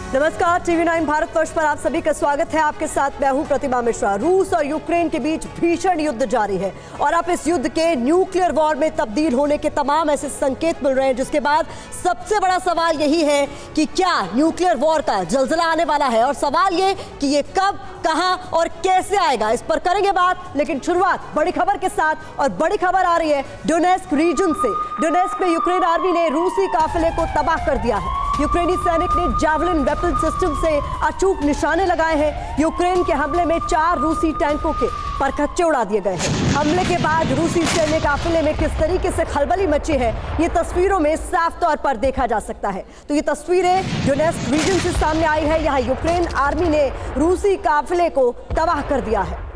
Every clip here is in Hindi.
नमस्कार, टीवी 9 भारतवर्ष पर आप सभी का स्वागत है। आपके साथ मैं हूं प्रतिमा मिश्रा। रूस और यूक्रेन के बीच भीषण युद्ध जारी है और अब इस युद्ध के न्यूक्लियर वॉर में तब्दील होने के तमाम ऐसे संकेत मिल रहे हैं, जिसके बाद सबसे बड़ा सवाल यही है कि क्या न्यूक्लियर वॉर का जलजला आने वाला है, और सवाल ये कि ये कब, कहां और कैसे आएगा, इस पर करेंगे बात। लेकिन शुरुआत बड़ी खबर के साथ, और बड़ी खबर आ रही है डोनेस्क रीजन से। डोनेस्क में यूक्रेन आर्मी ने रूसी काफिले को तबाह कर दिया है। यूक्रेनी सैनिक ने जावलिन वेपन सिस्टम से अचूक निशाने लगाए हैं। यूक्रेन के हमले में 4 रूसी टैंकों के परखच्चे उड़ा दिए गए हैं। हमले के बाद रूसी सैन्य काफिले में किस तरीके से खलबली मची है, ये तस्वीरों में साफ तौर पर देखा जा सकता है। तो ये तस्वीरें डोनेस्क रीजन से सामने आई है। यहाँ यूक्रेन आर्मी ने रूसी काफिले को तबाह कर दिया है।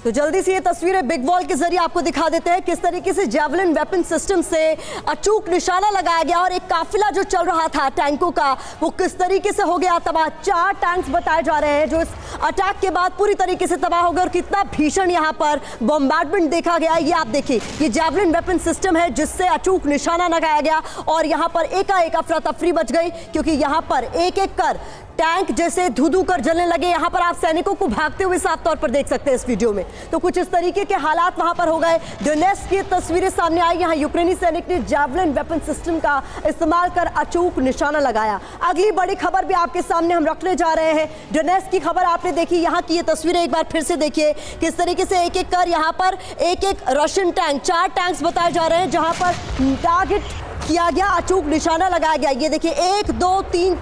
तो जल्दी से ये तस्वीरें बिग वॉल के जरिए आपको दिखा देते हैं किस तरीके से जावलिन वेपन सिस्टम से अचूक निशाना लगाया गया, और एक काफिला जो चल रहा था टैंकों का वो किस तरीके से हो गया तबाह। 4 टैंक्स बताए जा रहे हैं जो इस अटैक के बाद पूरी तरीके से तबाह हो गए, और कितना भीषण यहाँ पर बॉम्बार्डमेंट देखा गया। ये आप देखिए, ये जावलिन वेपन सिस्टम है जिससे अचूक निशाना लगाया गया, और यहाँ पर एकाएक अफरा तफरी मच गई, क्योंकि यहाँ पर एक एक कर टैंक जैसे धू कर जलने लगे। यहाँ पर आप सैनिकों को भागते हुए साफ तौर पर देख सकते हैं इस वीडियो में। तो कुछ इस तरीके के हालात वहां पर हो गए। डोनेस्क की तस्वीरें सामने आई। यहाँ यूक्रेनी सैनिक ने जावलिन वेपन सिस्टम का इस्तेमाल कर अचूक निशाना लगाया। अगली बड़ी खबर भी आपके सामने हम रखने जा रहे हैं। डोनेस्क की खबर आपने देखी, यहाँ की ये तस्वीरें एक बार फिर से देखिए किस तरीके से एक एक कर यहाँ पर एक एक रशियन टैंक, 4 टैंक्स बताए जा रहे हैं जहां पर टारगेट किया गया, अचूक निशाना लगाया गया। ये देखिए 1 2 3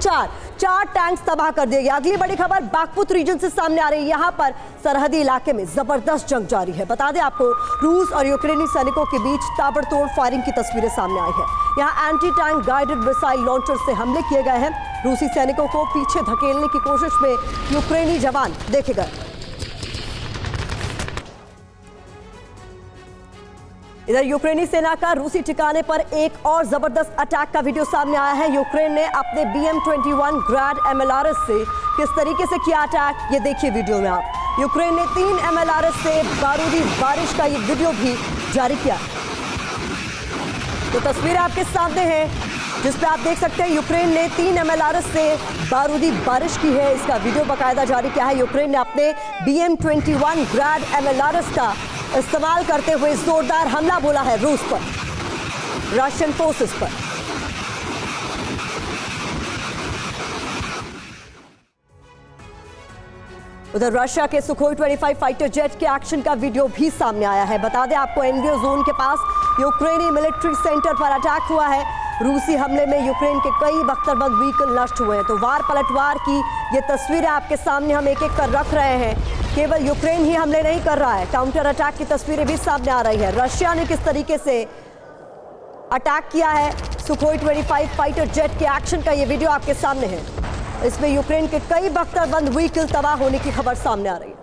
4 टैंक्स तबाह कर दिए गए। अगली बड़ी खबर बागपुत रीजन से सामने आ रही है। यहाँ पर सरहदी इलाके में जबरदस्त जंग जारी है। बता दें आपको, रूस और यूक्रेनी सैनिकों के बीच ताबड़तोड़ फायरिंग की तस्वीरें सामने आई है। यहाँ anti tank guided missile launcher से हमले किए गए हैं। रूसी सैनिकों को पीछे धकेलने की कोशिश में यूक्रेनी जवान देखे गए। इधर यूक्रेनी सेना का रूसी ठिकाने पर एक और जबरदस्त अटैक का वीडियो सामने आया है। यूक्रेन ने अपने BM-21 ग्रैड MLRS से किस तरीके से किया अटैक, ये देखिए वीडियो में आप। यूक्रेन ने 3 MLRS से बारूदी बारिश का ये वीडियो भी जारी किया। तो तस्वीरें आपके सामने हैं जिस पे आप देख सकते हैं यूक्रेन ने 3 MLRS से बारूदी बारिश की है। इसका वीडियो बाकायदा जारी किया है। यूक्रेन ने अपने BM-21 ग्रैड MLRS का इस्तेमाल करते हुए जोरदार हमला बोला है रूस पर, रशियन फोर्सेस पर। उधर रशिया के सुखोई 25 फाइटर जेट के एक्शन का वीडियो भी सामने आया है। बता दें आपको, एनवीओ जोन के पास यूक्रेनी मिलिट्री सेंटर पर अटैक हुआ है। रूसी हमले में यूक्रेन के कई बख्तरबंद व्हीकल नष्ट हुए हैं। तो वार पलटवार की ये तस्वीरें आपके सामने हम एक एक कर रख रहे हैं। केवल यूक्रेन ही हमले नहीं कर रहा है, काउंटर अटैक की तस्वीरें भी सामने आ रही है। रशिया ने किस तरीके से अटैक किया है, सुखोई 25 फाइटर जेट के एक्शन का ये वीडियो आपके सामने है। इसमें यूक्रेन के कई बख्तरबंद व्हीकल तबाह होने की खबर सामने आ रही है।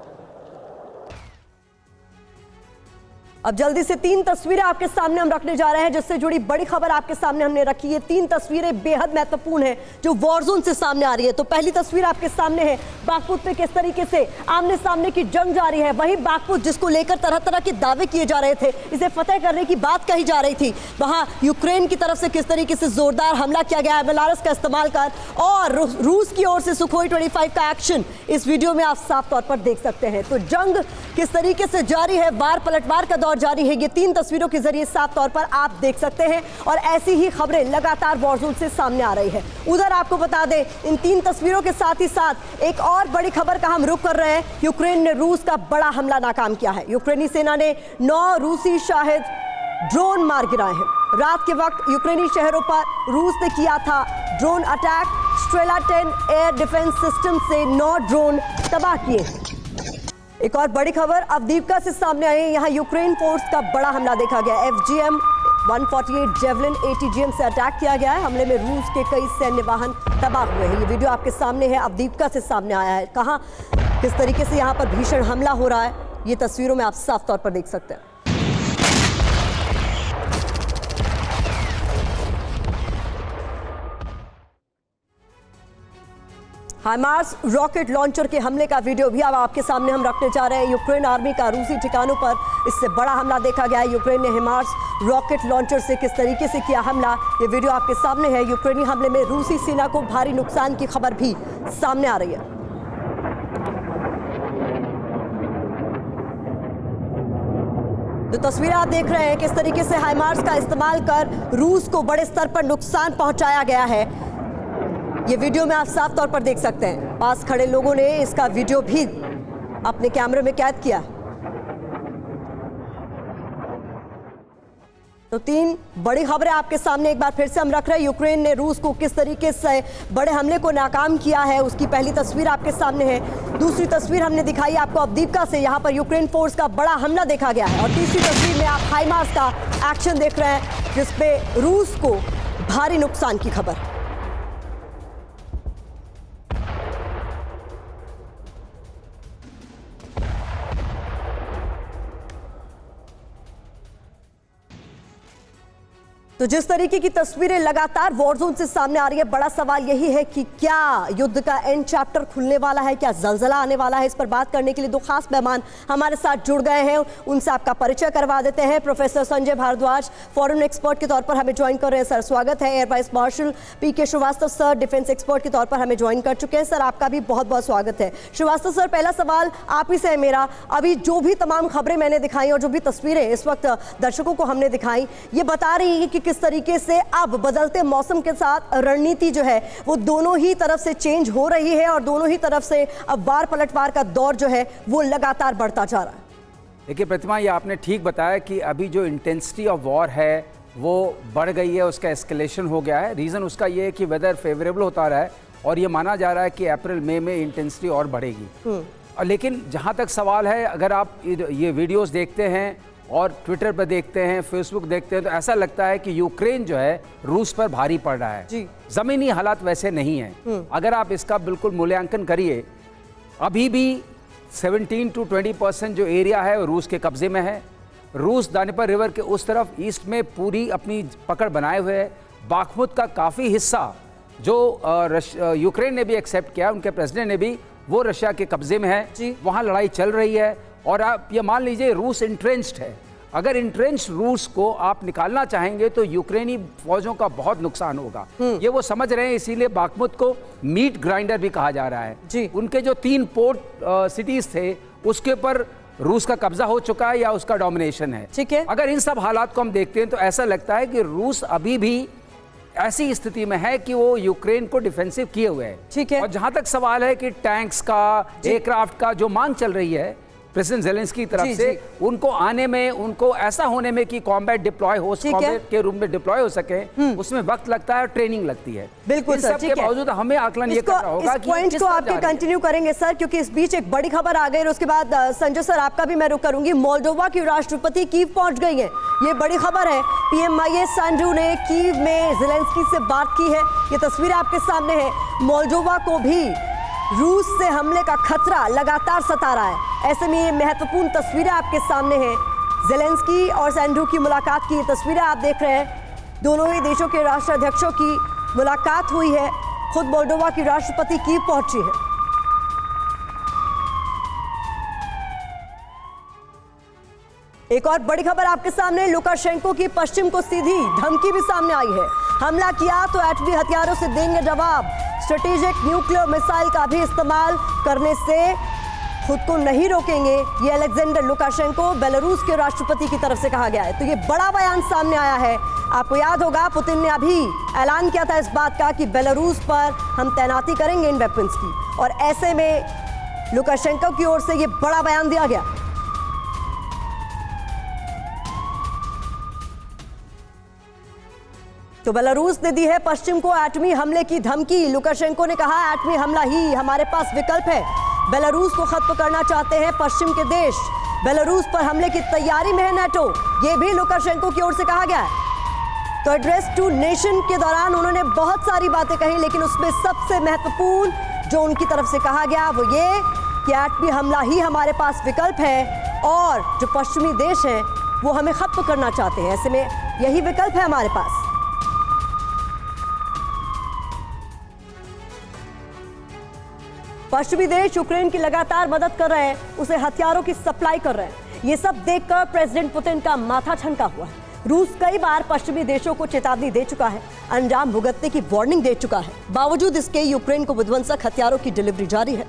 अब जल्दी से 3 तस्वीरें आपके सामने हम रखने जा रहे हैं जिससे जुड़ी बड़ी खबर आपके सामने हमने रखी है। 3 तस्वीरें बेहद महत्वपूर्ण है जो वॉरजोन से सामने आ रही है। तो पहली तस्वीर आपके सामने है, बागपुत में किस तरीके से आमने सामने की जंग जारी है। वहीं बागपुत जिसको लेकर तरह तरह के दावे किए जा रहे थे, इसे फतेह करने की बात कही जा रही थी, वहां यूक्रेन की तरफ से किस तरीके से जोरदार हमला किया गया MLRS का इस्तेमाल कर, और रूस की ओर से सुखोई 25 का एक्शन इस वीडियो में आप साफ तौर पर देख सकते हैं। तो जंग किस तरीके से जारी है, वार पलटवार का दौर जारी है, ये 3 तस्वीरों के जरिए साफ तौर पर आप देख सकते हैं। और ऐसी ही खबरें लगातार वॉरजोन से सामने आ रही है। उधर आपको बता दें, इन 3 तस्वीरों के साथ ही साथ एक और बड़ी खबर का हम रुख कर रहे हैं। यूक्रेन ने रूस का बड़ा हमला नाकाम किया है। यूक्रेनी सेना ने 9 रूसी शाहिद ड्रोन मार गिराए हैं। रात के वक्त यूक्रेनी शहरों पर रूस ने किया था drone attack. Strela 10 air defence system से 9 ड्रोन तबाह किए। एक और बड़ी खबर अवदीपका से सामने आई। यहाँ यूक्रेन फोर्स का बड़ा हमला देखा गया। FGM 148 जेवलिन ATGM से अटैक किया गया है। हमले में रूस के कई सैन्य वाहन तबाह हुए हैं। ये वीडियो आपके सामने है, अवदीपका से सामने आया है। कहाँ किस तरीके से यहाँ पर भीषण हमला हो रहा है, ये तस्वीरों में आप साफ तौर पर देख सकते हैं। हाइमार्स रॉकेट लॉन्चर के हमले का वीडियो भी अब आपके सामने हम रखने जा रहे हैं। यूक्रेन आर्मी का रूसी ठिकानों पर इससे बड़ा हमला देखा गया है। यूक्रेन ने हाइमार्स रॉकेट लॉन्चर से किस तरीके से किया हमला, ये वीडियो आपके सामने है। यूक्रेनी हमले में रूसी सेना को भारी नुकसान की खबर भी सामने आ रही है। तो तस्वीरें आप देख रहे हैं किस तरीके से हाइमार्स का इस्तेमाल कर रूस को बड़े स्तर पर नुकसान पहुंचाया गया है। ये वीडियो में आप साफ तौर पर देख सकते हैं। पास खड़े लोगों ने इसका वीडियो भी अपने कैमरे में कैद किया। तो तीन बड़ी खबरें आपके सामने एक बार फिर से हम रख रहे हैं। यूक्रेन ने रूस को किस तरीके से बड़े हमले को नाकाम किया है, उसकी पहली तस्वीर आपके सामने है। दूसरी तस्वीर हमने दिखाई आपको अवदीपका से, यहां पर यूक्रेन फोर्स का बड़ा हमला देखा गया है। और तीसरी तस्वीर में आप हाइमार्स का एक्शन देख रहे हैं जिसपे रूस को भारी नुकसान की खबर। तो जिस तरीके की तस्वीरें लगातार वॉरजोन से सामने आ रही है, बड़ा सवाल यही है कि क्या युद्ध का एंड चैप्टर खुलने वाला है, क्या जलजला आने वाला है। इस पर बात करने के लिए दो खास मेहमान हमारे साथ जुड़ गए हैं, उनसे आपका परिचय करवा देते हैं। Professor Sanjay Bhardwaj foreign expert के तौर पर हमें ज्वाइन कर रहे हैं, सर स्वागत है। एयर वाइस मार्शल पीके श्रीवास्तव सर डिफेंस एक्सपर्ट के तौर पर हमें ज्वाइन कर चुके हैं, सर आपका भी बहुत बहुत स्वागत है। श्रीवास्तव सर, पहला सवाल आप ही से है मेरा। अभी जो भी तमाम खबरें मैंने दिखाई और जो भी तस्वीरें इस वक्त दर्शकों को हमने दिखाई, ये बता रही है कि किस तरीके से अब बदलते मौसम के साथ रणनीति जो है वो दोनों ही तरफ से चेंज हो रही है और दोनों ही तरफ से अब वार पलटवार का दौर जो है वो लगातार बढ़ता जा रहा है। देखिए प्रतिमा, ये आपने ठीक बताया कि अभी जो इंटेंसिटी ऑफ वॉर है वो बढ़ गई है, उसका एस्केलेशन हो गया है। रीज़न उसका ये है कि वेदर फेवरेबल होता रहा है और ये माना जा रहा है कि अप्रैल मई में इंटेंसिटी और बढ़ेगी। लेकिन जहाँ तक सवाल है, अगर आप ये वीडियोज़ देखते हैं और ट्विटर पर देखते हैं, फेसबुक देखते हैं, तो ऐसा लगता है कि यूक्रेन जो है रूस पर भारी पड़ रहा है। ज़मीनी हालात वैसे नहीं हैं। अगर आप इसका बिल्कुल मूल्यांकन करिए, अभी भी 17 to 20% जो एरिया है वो रूस के कब्जे में है। रूस दानिपर रिवर के उस तरफ ईस्ट में पूरी अपनी पकड़ बनाए हुए है। बाखमुत का काफ़ी हिस्सा जो यूक्रेन ने भी एक्सेप्ट किया, उनके प्रेसिडेंट ने भी, वो रशिया के कब्जे में है। वहाँ लड़ाई चल रही है और आप ये मान लीजिए रूस इंट्रेंच्ड है। अगर इंट्रेंच्ड रूस को आप निकालना चाहेंगे तो यूक्रेनी फौजों का बहुत नुकसान होगा। ये वो समझ रहे हैं, इसीलिए बाखमुत को मीट ग्राइंडर भी कहा जा रहा है। उनके जो 3 पोर्ट सिटीज थे उसके ऊपर रूस का कब्जा हो चुका है या उसका डोमिनेशन है। ठीक है। अगर इन सब हालात को हम देखते हैं तो ऐसा लगता है कि रूस अभी भी ऐसी स्थिति में है कि वो यूक्रेन को डिफेंसिव किए हुए है। ठीक है। और जहां तक सवाल है कि टैंक्स का, एयरक्राफ्ट का जो मांग चल रही है प्रेसिडेंट ज़ेलेंस्की की तरफ से, उनको आने में, उनको ऐसा होने में कि कॉम्बैट डिप्लॉय हो, कॉम्बैट के रूप में डिप्लॉय हो सके, उसमें वक्त लगता है और ट्रेनिंग लगती है। बिल्कुल सर, सबके बावजूद हमें आकलन ये करना होगा कि पॉइंट को आपके कंटिन्यू करेंगे सर, क्योंकि इस बीच एक बड़ी खबर आ गई और उसके बाद संजय सर आपका भी मैं रुक करूंगी। मोल्डोवा की राष्ट्रपति कीव पहुंच गई है, ये बड़ी खबर है। पीएम माइये सांड्रू ने कीव में ज़ेलेंस्की से बात की है, ये तस्वीर आपके सामने है। मोल्डोवा को भी रूस से हमले का खतरा लगातार सता रहा है। ऐसे में ये महत्वपूर्ण तस्वीरें आपके सामने हैं। ज़ेलेंस्की और सैंड्रू की मुलाकात की ये तस्वीरें आप देख रहे हैं। दोनों ही देशों के राष्ट्राध्यक्षों की मुलाकात हुई है। खुद मोल्डोवा की राष्ट्रपति कीव पहुंची है। एक और बड़ी खबर आपके सामने, लुकाशेंको की पश्चिम को सीधी धमकी भी सामने आई है। हमला किया तो एटमी हथियारों से देंगे जवाब। स्ट्रेटेजिक न्यूक्लियर मिसाइल का भी इस्तेमाल करने से खुद को नहीं रोकेंगे, ये अलेक्जेंडर लुकाशेंको बेलारूस के राष्ट्रपति की तरफ से कहा गया है। तो ये बड़ा बयान सामने आया है। आपको याद होगा पुतिन ने अभी ऐलान किया था इस बात का कि बेलारूस पर हम तैनाती करेंगे इन वेपन्स की, और ऐसे में लुकाशेंको की ओर से ये बड़ा बयान दिया गया। तो बेलारूस ने दी है पश्चिम को एटमी हमले की धमकी। लुकाशेंको ने कहा एटमी हमला ही हमारे पास विकल्प है। बेलारूस को खत्म करना चाहते हैं पश्चिम के देश। बेलारूस पर हमले की तैयारी में है नाटो, ये भी लुकाशेंको की ओर से कहा गया है। तो एड्रेस टू नेशन के दौरान उन्होंने बहुत सारी बातें कही, लेकिन उसमें सबसे महत्वपूर्ण जो उनकी तरफ से कहा गया वो ये कि एटमी हमला ही हमारे पास विकल्प है और जो पश्चिमी देश हैं वो हमें खत्म करना चाहते हैं। ऐसे में यही विकल्प है हमारे पास। पश्चिमी देश यूक्रेन की लगातार मदद कर रहे हैं, उसे हथियारों की सप्लाई कर रहे हैं। ये सब देखकर प्रेसिडेंट पुतिन का माथा ठनका हुआ है। रूस कई बार पश्चिमी देशों को चेतावनी दे चुका है, अंजाम भुगतने की वार्निंग दे चुका है। बावजूद इसके यूक्रेन को विध्वंसक हथियारों की डिलीवरी जारी है।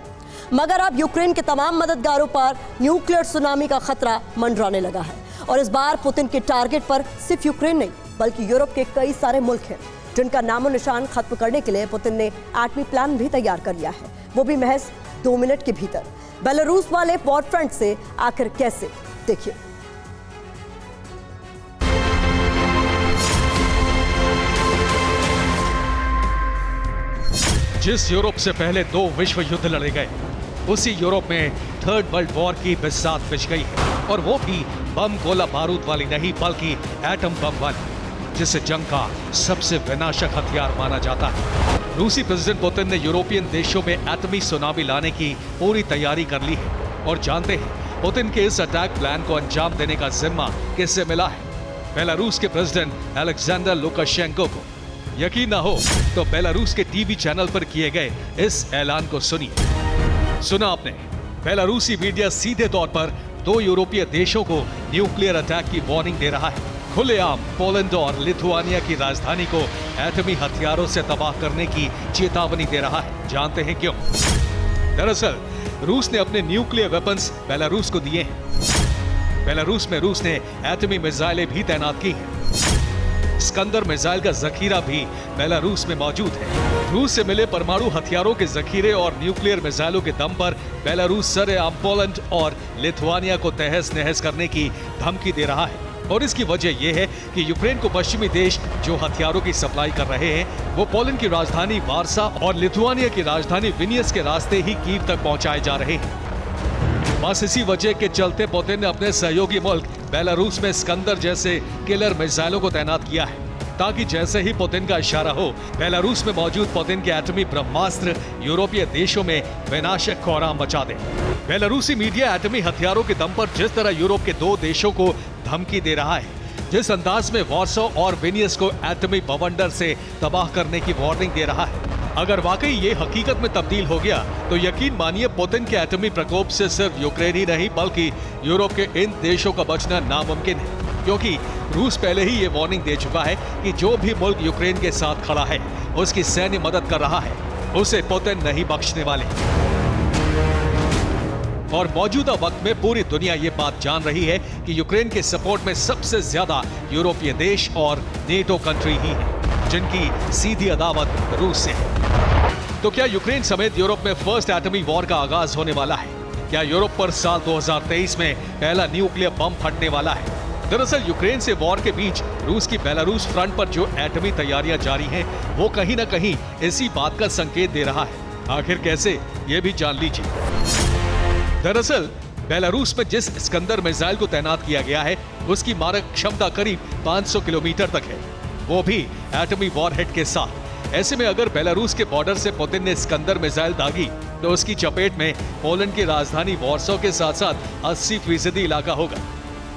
मगर अब यूक्रेन के तमाम मददगारों पर न्यूक्लियर सुनामी का खतरा मंडराने लगा है। और इस बार पुतिन के टारगेट पर सिर्फ यूक्रेन नहीं, बल्कि यूरोप के कई सारे मुल्क हैं, जिनका नामो निशान खत्म करने के लिए पुतिन ने एटमी प्लान भी तैयार कर लिया है, वो भी महज 2 मिनट के भीतर। बेलारूस वाले वॉर फ्रंट से आखिर कैसे, देखिए। जिस यूरोप से पहले 2 विश्व युद्ध लड़े गए, उसी यूरोप में थर्ड वर्ल्ड वॉर की बिसात बिछ गई है, और वो भी बम गोला बारूद वाली नहीं, बल्कि एटम बम वाली, जिसे जंग का सबसे विनाशक हथियार माना जाता है। रूसी प्रेसिडेंट पुतिन ने यूरोपियन देशों में एटमी सुनामी लाने की पूरी तैयारी कर ली है, और जानते हैं पुतिन के इस अटैक प्लान को अंजाम देने का जिम्मा किससे मिला है? बेलारूस के प्रेसिडेंट अलेक्जेंडर लुकाशेंको को। यकीन ना हो तो बेलारूस के टीवी चैनल पर किए गए इस ऐलान को सुनिए। सुना आपने, बेलारूसी मीडिया सीधे तौर पर 2 यूरोपीय देशों को न्यूक्लियर अटैक की वार्निंग दे रहा है। खुलेआम पोलैंड और लिथुआनिया की राजधानी को एटमी हथियारों से तबाह करने की चेतावनी दे रहा है। जानते हैं क्यों? दरअसल रूस ने अपने न्यूक्लियर वेपन्स बेलारूस को दिए हैं। बेलारूस में रूस ने एटमी मिसाइलें भी तैनात की हैं। स्कंदर मिसाइल का जखीरा भी बेलारूस में मौजूद है। रूस से मिले परमाणु हथियारों के जखीरे और न्यूक्लियर मिसाइलों के दम पर बेलारूस सरेआम पोलैंड और लिथुआनिया को तहस नहस करने की धमकी दे रहा है। और इसकी वजह यह है कि यूक्रेन को पश्चिमी देश जो हथियारों की सप्लाई कर रहे हैं, वो पोलैंड की राजधानी वार्सा और लिथुआनिया की राजधानी विनियस के रास्ते ही कीव तक पहुंचाए जा रहे हैं। बस इसी वजह के चलते पुतिन ने अपने सहयोगी मुल्क बेलारूस में स्कंदर जैसे किलर मिसाइलों को तैनात किया है, ताकि जैसे ही पुतिन का इशारा हो, बेलारूस में मौजूद पुतिन के एटमी ब्रह्मास्त्र यूरोपीय देशों में विनाशक कोहराम मचा दे। बेलारूसी मीडिया एटमी हथियारों के दम पर जिस तरह यूरोप के 2 देशों को धमकी दे रहा है, जिस अंदाज में वार्सो और विनियस को एटमी बवंडर से तबाह करने की वार्निंग दे रहा है, अगर वाकई ये हकीकत में तब्दील हो गया तो यकीन मानिए पुतिन के एटमी प्रकोप से सिर्फ यूक्रेन ही नहीं, बल्कि यूरोप के इन देशों का बचना नामुमकिन है। क्योंकि रूस पहले ही ये वार्निंग दे चुका है कि जो भी मुल्क यूक्रेन के साथ खड़ा है, उसकी सैन्य मदद कर रहा है, उसे पुतिन नहीं बख्शने वाले। और मौजूदा वक्त में पूरी दुनिया ये बात जान रही है कि यूक्रेन के सपोर्ट में सबसे ज्यादा यूरोपीय देश और नेटो कंट्री ही है, जिनकी सीधी अदावत रूस से है। तो क्या यूक्रेन समेत यूरोप में फर्स्ट एटमी वॉर का आगाज होने वाला है? क्या यूरोप पर साल 2023 में पहला न्यूक्लियर बम फटने वाला है? दरअसल यूक्रेन से वॉर के बीच रूस की बेलारूस फ्रंट पर जो एटमी तैयारियां जारी हैं, वो कहीं ना कहीं इसी बात का संकेत दे रहा है। आखिर कैसे, ये भी जान लीजिए। दरअसल बेलारूस में जिस स्कंदर मिसाइल को तैनात किया गया है, उसकी मारक क्षमता करीब 500 किलोमीटर तक है, वो भी एटमी वॉरहेड के साथ। ऐसे में अगर बेलारूस के बॉर्डर से पुतिन ने स्कंदर मिसाइल दागी तो उसकी चपेट में पोलैंड की राजधानी वार्सो के साथ साथ 80% इलाका होगा।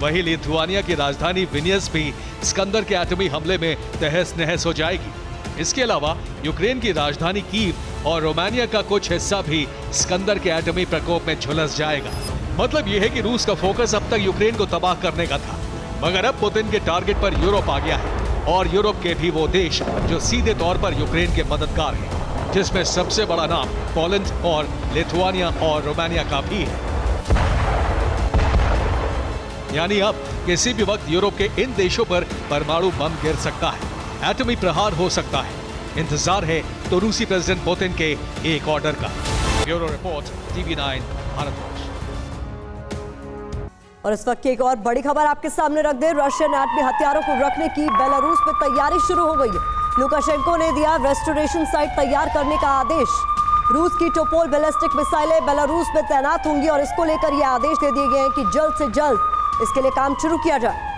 वहीं लिथुआनिया की राजधानी विनियस भी स्कंदर के एटमी हमले में तहस नहस हो जाएगी। इसके अलावा यूक्रेन की राजधानी कीव और रोमानिया का कुछ हिस्सा भी स्कंदर के एटमी प्रकोप में झुलस जाएगा। मतलब यह है कि रूस का फोकस अब तक यूक्रेन को तबाह करने का था, मगर अब पुतिन के टारगेट पर यूरोप आ गया है, और यूरोप के भी वो देश जो सीधे तौर पर यूक्रेन के मददगार हैं, जिसमें सबसे बड़ा नाम पोलैंड और लिथुआनिया और रोमानिया का भी है। यानी अब किसी भी वक्त यूरोप के इन देशों पर परमाणु बम गिर सकता है, एटमी प्रहार हो सकता है। इंतजार है तो रूसी प्रेसिडेंट पुतिन के एक ऑर्डर का। Bureau report, TV9 Bharatvarsh. और इस वक्त की एक और बड़ी खबर आपके सामने रख दे। रशियन एटमी हथियारों को रखने की बेलारूस में तैयारी शुरू हो गई है। लुकाशेंको ने दिया रेस्टोरेशन साइट तैयार करने का आदेश। रूस की टोपोल बैलिस्टिक मिसाइलें बेलारूस में तैनात होंगी और इसको लेकर यह आदेश दे दिए गए हैं कि जल्द से जल्द इसके लिए काम शुरू किया जाए।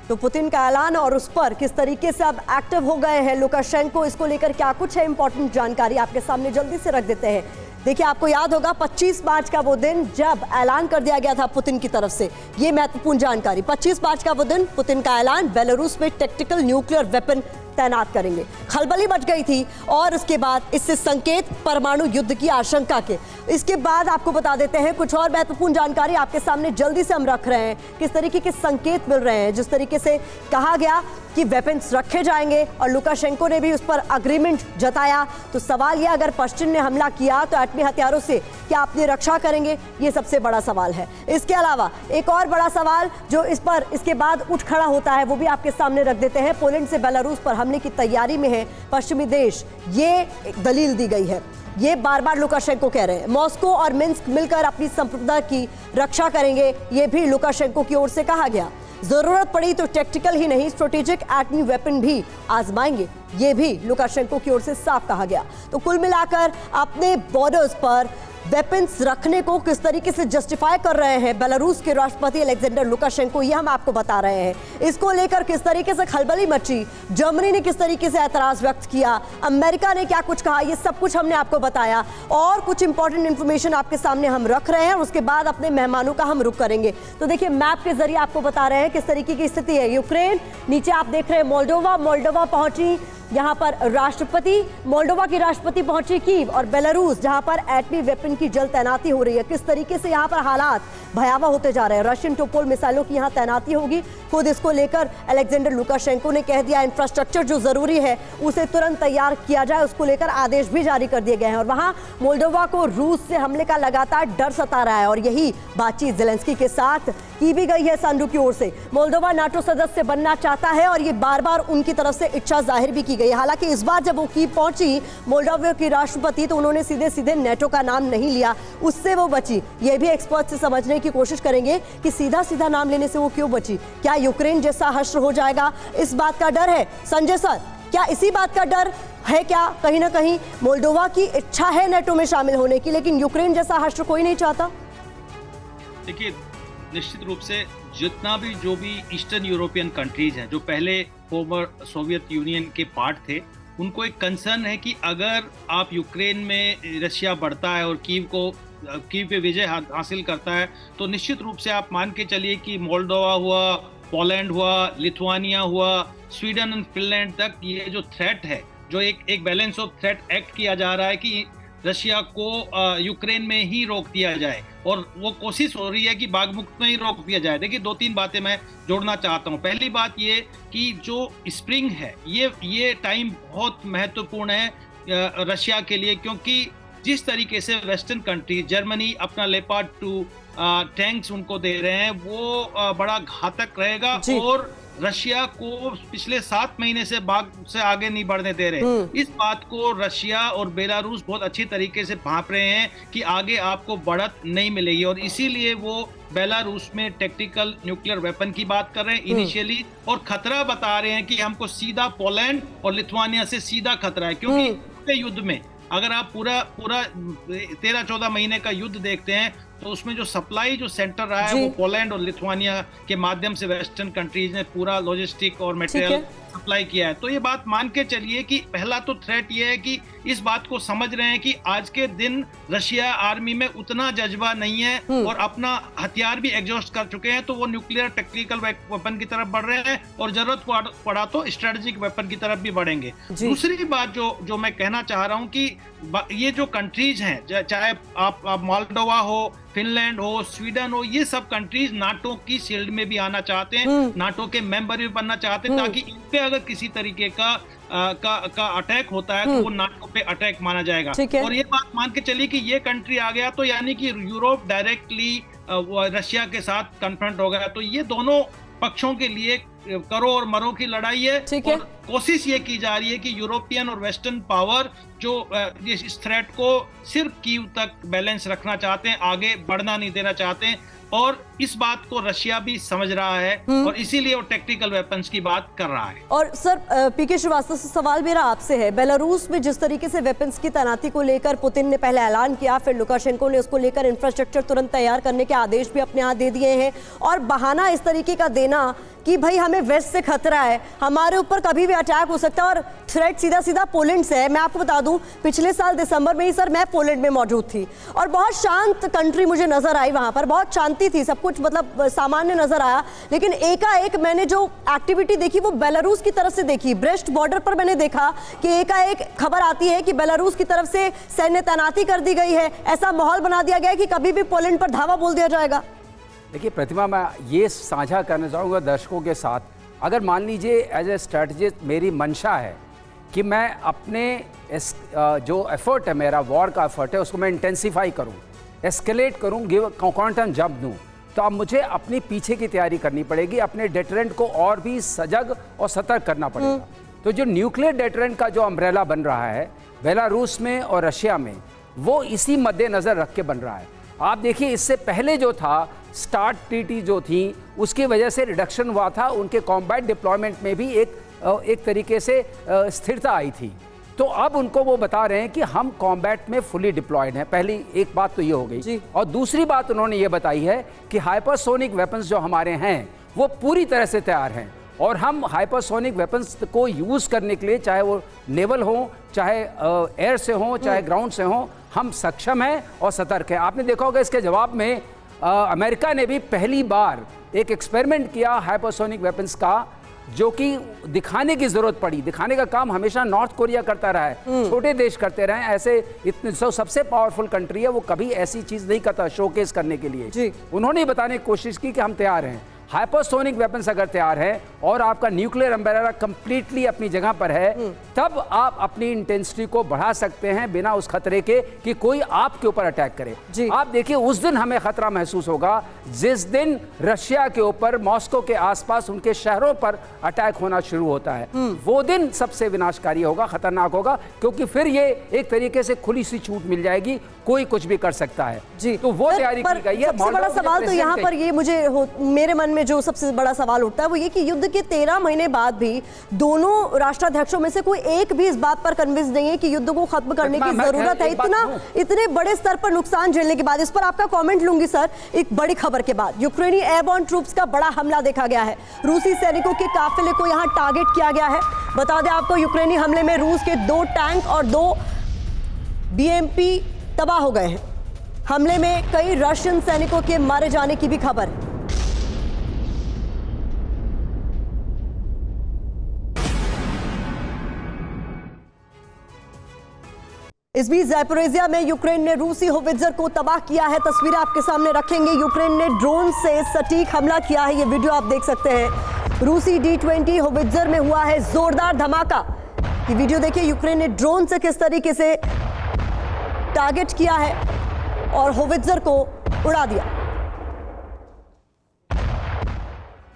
तो पुतिन का ऐलान और उस पर किस तरीके से अब एक्टिव हो गए हैं लुकाशेंको, इसको लेकर क्या कुछ है इंपॉर्टेंट जानकारी आपके सामने जल्दी से रख देते हैं। देखिए, आपको याद होगा 25 मार्च का वो दिन जब ऐलान कर दिया गया था पुतिन की तरफ से, ये महत्वपूर्ण जानकारी, 25 मार्च का वो दिन, पुतिन का ऐलान, बेलारूस में टैक्टिकल न्यूक्लियर वेपन तैनात करेंगे। खलबली मच गई थी और इसके बाद इससे संकेत परमाणु युद्ध की आशंका के। इसके बाद आपको बता देते हैं कुछ और महत्वपूर्ण जानकारी आपके सामने जल्दी से हम रख रहे हैं, किस तरीके के संकेत मिल रहे हैं। जिस तरीके से कहा गया कि वेपन्स रखे जाएंगे और लुकाशेंको ने भी उस पर अग्रीमेंट जताया, तो सवाल यह, अगर पश्चिम ने हमला किया तो एटमी हथियारों से क्या अपनी रक्षा करेंगे, ये सबसे बड़ा सवाल है। इसके अलावा एक और बड़ा सवाल जो इस पर इसके बाद उठ खड़ा होता है, वो भी आपके सामने रख देते हैं। पोलैंड से बेलारूस पर हमले की तैयारी में है पश्चिमी देश, ये दलील दी गई है। ये बार बार लुकाशेंको कह रहे हैं मॉस्को और मिन्स्क मिलकर अपनी संप्रभुता की रक्षा करेंगे, ये भी लुकाशेंको की ओर से कहा गया। जरूरत पड़ी तो टैक्टिकल ही नहीं, स्ट्रेटेजिक एटमी वेपन भी आजमाएंगे, ये भी लुकाशेंको की ओर से साफ कहा गया। तो कुल मिलाकर अपने बॉर्डर्स पर वेपन्स रखने को किस तरीके से जस्टिफाई कर रहे हैं बेलारूस के राष्ट्रपति अलेक्जेंडर लुकाशेंको, ये हम आपको बता रहे हैं। इसको लेकर किस तरीके से खलबली मची, जर्मनी ने किस तरीके से ऐतराज व्यक्त किया, अमेरिका ने क्या कुछ कहा, ये सब कुछ हमने आपको बताया। और कुछ इंपॉर्टेंट इंफॉर्मेशन आपके सामने हम रख रहे हैं, उसके बाद अपने मेहमानों का हम रुख करेंगे। तो देखिए, मैप के जरिए आपको बता रहे हैं किस तरीके की स्थिति है। यूक्रेन, नीचे आप देख रहे हैं मोल्डोवा पहुंची, यहाँ पर राष्ट्रपति, मोल्डोवा की राष्ट्रपति पहुंची कीव, और बेलारूस जहाँ पर एटमी वेपन की जल्द तैनाती हो रही है। किस तरीके से यहाँ पर हालात भयावह होते जा रहे हैं। रशियन टोपोल मिसाइलों की यहाँ तैनाती होगी। खुद इसको लेकर अलेक्जेंडर लुकाशेंको ने कह दिया, इंफ्रास्ट्रक्चर जो जरूरी है उसे तुरंत तैयार किया जाए, उसको लेकर आदेश भी जारी कर दिए गए हैं। और वहाँ मोल्डोवा को रूस से हमले का लगातार डर सता रहा है और यही बातचीत ज़ेलेंस्की के साथ की भी गई है सांडू की ओर से। मोल्डोवा नाटो सदस्य बनना चाहता है और ये बार बार उनकी तरफ से इच्छा जाहिर भी की गई। हालांकि इस बार जब वो कीव पहुंची मोल्डोवा की राष्ट्रपति, तो उन्होंने सीधे सीधे नेटो का नाम नहीं लिया, उससे वो बची। ये भी एक्सपर्ट से समझने की कोशिश करेंगे कि सीधा सीधा नाम लेने से वो क्यों बची। क्या यूक्रेन जैसा हश्र हो जाएगा, इस बात का डर है? संजय सर, क्या इसी बात का डर है? क्या कहीं ना कहीं मोल्डोवा की इच्छा है नेटो में शामिल होने की, लेकिन यूक्रेन जैसा हश्र कोई नहीं चाहता? देखिए, निश्चित रूप से जितना भी जो भी ईस्टर्न यूरोपियन कंट्रीज हैं जो पहले फॉर्मर सोवियत यूनियन के पार्ट थे, उनको एक कंसर्न है कि अगर आप यूक्रेन में रशिया बढ़ता है और कीव पे विजय हासिल करता है, तो निश्चित रूप से आप मान के चलिए कि मोल्डोवा हुआ, पोलैंड हुआ, लिथुआनिया हुआ, स्वीडन और फिनलैंड तक ये जो थ्रेट है, जो एक बैलेंस ऑफ थ्रेट एक्ट किया जा रहा है कि रशिया को यूक्रेन में ही रोक दिया जाए, और वो कोशिश हो रही है कि बागमुक्त में ही रोक दिया जाए। देखिए, दो तीन बातें मैं जोड़ना चाहता हूँ। पहली बात ये कि जो स्प्रिंग है, ये टाइम बहुत महत्वपूर्ण है रशिया के लिए, क्योंकि जिस तरीके से वेस्टर्न कंट्री, जर्मनी अपना लेपार्ड 2 टैंक्स उनको दे रहे हैं, वो बड़ा घातक रहेगा और रशिया को पिछले 7 महीने से बाग से आगे नहीं बढ़ने दे रहे। इस बात को रशिया और बेलारूस बहुत अच्छी तरीके से भांप रहे हैं कि आगे आपको बढ़त नहीं मिलेगी, और इसीलिए वो बेलारूस में टैक्टिकल न्यूक्लियर वेपन की बात कर रहे हैं इनिशियली, और खतरा बता रहे हैं कि हमको सीधा पोलैंड और लिथुआनिया से सीधा खतरा है। क्योंकि पूरे युद्ध में अगर आप पूरा 13-14 महीने का युद्ध देखते हैं, तो उसमें जो सप्लाई जो सेंटर रहा है वो पोलैंड और लिथुआनिया के माध्यम से वेस्टर्न कंट्रीज ने पूरा लॉजिस्टिक और मटेरियल सप्लाई किया है। तो ये बात मान के चलिए कि पहला तो थ्रेट ये है कि इस बात को समझ रहे हैं कि आज के दिन रशिया आर्मी में उतना जज्बा नहीं है और अपना हथियार भी एग्जॉस्ट कर चुके हैं, तो वो न्यूक्लियर टेक्निकल वेपन की तरफ बढ़ रहे हैं और जरूरत पड़ा तो स्ट्रेटेजिक वेपन की तरफ भी बढ़ेंगे। दूसरी बात जो मैं कहना चाह रहा हूँ कि ये जो कंट्रीज हैं, चाहे आप मोल्डोवा हो, फिनलैंड हो, स्वीडन हो, ये सब कंट्रीज नाटो की शील्ड में भी आना चाहते हैं, नाटो के मेंबर भी बनना चाहते हैं, ताकि इन पे अगर किसी तरीके का अटैक होता है तो वो नाटो पे अटैक माना जाएगा। और ये बात मान के चलिए कि ये कंट्री आ गया तो यानी कि यूरोप डायरेक्टली रशिया के साथ कन्फ्रंट हो गया, तो ये दोनों पक्षों के लिए करो और मरो की लड़ाई है। और कोशिश ये की जा रही है कि यूरोपियन और वेस्टर्न पावर जो इस थ्रेट को सिर्फ कीव तक बैलेंस रखना चाहते हैं, आगे बढ़ना नहीं देना चाहते हैं। और इस बात को रशिया भी समझ रहा है और इसीलिए वो टेक्निकल वेपन्स की बात कर रहा है। और सर पीके श्रीवास्तव से सवाल मेरा आपसे है, बेलारूस में जिस तरीके से वेपन्स की तैनाती को लेकर पुतिन ने पहले ऐलान किया, फिर लुकाशेंको ने उसको लेकर इंफ्रास्ट्रक्चर तुरंत तैयार करने के आदेश भी अपने हाथ दे दिए हैं, और बहाना इस तरीके का देना कि भाई हमें वेस्ट से खतरा है, हमारे ऊपर कभी भी अटैक हो सकता है, और थ्रेट सीधा सीधा पोलैंड से है। मैं आपको बता दूं, पिछले साल दिसंबर में ही सर मैं पोलैंड में मौजूद थी और बहुत शांत कंट्री मुझे नजर आई, वहां पर बहुत शांति थी, सब कुछ मतलब सामान्य नजर आया, लेकिन एकाएक मैंने जो एक्टिविटी देखी वो बेलारूस की तरफ से देखी। ब्रेस्ट बॉर्डर पर मैंने देखा कि एकाएक खबर आती है कि बेलारूस की तरफ से सैन्य तैनाती कर दी गई है, ऐसा माहौल बना दिया गया है कि कभी भी पोलैंड पर धावा बोल दिया जाएगा। देखिए प्रतिमा, मैं ये साझा करना चाहूँगा दर्शकों के साथ, अगर मान लीजिए एज ए स्ट्रेटजिस्ट मेरी मंशा है कि मैं अपने जो एफर्ट है, मेरा वॉर का एफर्ट है, उसको मैं इंटेंसीफाई करूँ, एस्केलेट करूँ, गिव क्वांटम जंप दूँ, तो अब मुझे अपनी पीछे की तैयारी करनी पड़ेगी, अपने डेटरेंट को और भी सजग और सतर्क करना पड़ेगा। तो जो न्यूक्लियर डेटरेंट का जो अम्ब्रेला बन रहा है बेलारूस में और रशिया में, वो इसी मद्देनज़र रख के बन रहा है। आप देखिए इससे पहले जो था स्टार्ट ट्रीटी जो थी उसकी वजह से रिडक्शन हुआ था, उनके कॉम्बैट डिप्लॉयमेंट में भी एक तरीके से स्थिरता आई थी। तो अब उनको वो बता रहे हैं कि हम कॉम्बैट में फुली डिप्लॉयड हैं। पहली एक बात तो ये हो गई, और दूसरी बात उन्होंने ये बताई है कि हाइपरसोनिक वेपन्स जो हमारे हैं वो पूरी तरह से तैयार हैं, और हम हाइपरसोनिक वेपन्स को यूज़ करने के लिए, चाहे वो नेवल हो, चाहे एयर से हो, चाहे ग्राउंड से हो, हम सक्षम हैं और सतर्क हैं। आपने देखा होगा इसके जवाब में अमेरिका ने भी पहली बार एक एक्सपेरिमेंट किया हाइपरसोनिक वेपन्स का, जो कि दिखाने की जरूरत पड़ी। दिखाने का काम हमेशा नॉर्थ कोरिया करता रहा है, छोटे देश करते रहे, ऐसे इतने सबसे पावरफुल कंट्री है, वो कभी ऐसी चीज नहीं करता शोकेस करने के लिए। उन्होंने बताने की कोशिश की कि हम तैयार हैं। हाइपरसोनिक वेपन्स अगर तैयार है और आपका न्यूक्लियर अम्ब्रेला कंप्लीटली अपनी जगह पर है, तब आप अपनी इंटेंसिटी को बढ़ा सकते हैं बिना उस खतरे के कि कोई आपके ऊपर अटैक करे। आप देखिए उस दिन हमें खतरा महसूस होगा जिस दिन रशिया के ऊपर, मॉस्को के आसपास, उनके शहरों पर अटैक होना शुरू होता है। वो दिन सबसे विनाशकारी होगा, खतरनाक होगा, क्योंकि फिर ये एक तरीके से खुली सी छूट मिल जाएगी, कोई कुछ भी कर सकता है। जी, तो वो तैयारी की गई है। सबसे बड़ा सवाल तो यहाँ पर ये मेरे मन में जो सबसे बड़ा सवाल उठता है वो ये कि युद्ध के 13 महीने बाद भी दोनों राष्ट्राध्यक्षों में से कोई एक भी इस बात पर कन्विंस नहीं है कि युद्ध को खत्म करने की जरूरत है, इतने बड़े स्तर पर नुकसान झेलने के बाद। इस पर आपका कमेंट लूंगी सर। एक बड़ी खबर के बाद यूक्रेनी एयरबोर्न ट्रूप्स का बड़ा हमला देखा गया है, रूसी सैनिकों के काफिले को यहां टारगेट किया गया है। बता दें आपको, यूक्रेनी हमले में रूस के 2 टैंक और 2 BMP तबाह हो गए हैं। हमले में कई रशियन सैनिकों के मारे जाने की भी खबर है। इस बीच ज़ैपोरिज़िया में यूक्रेन ने रूसी होवित्जर को तबाह किया है। तस्वीरें आपके सामने रखेंगे। यूक्रेन ने ड्रोन से सटीक हमला किया है, ये वीडियो आप देख सकते हैं। रूसी D-20 होवित्जर में हुआ है जोरदार धमाका। ये वीडियो देखिए, यूक्रेन ने ड्रोन से किस तरीके से टारगेट किया है और होवित्जर को उड़ा दिया।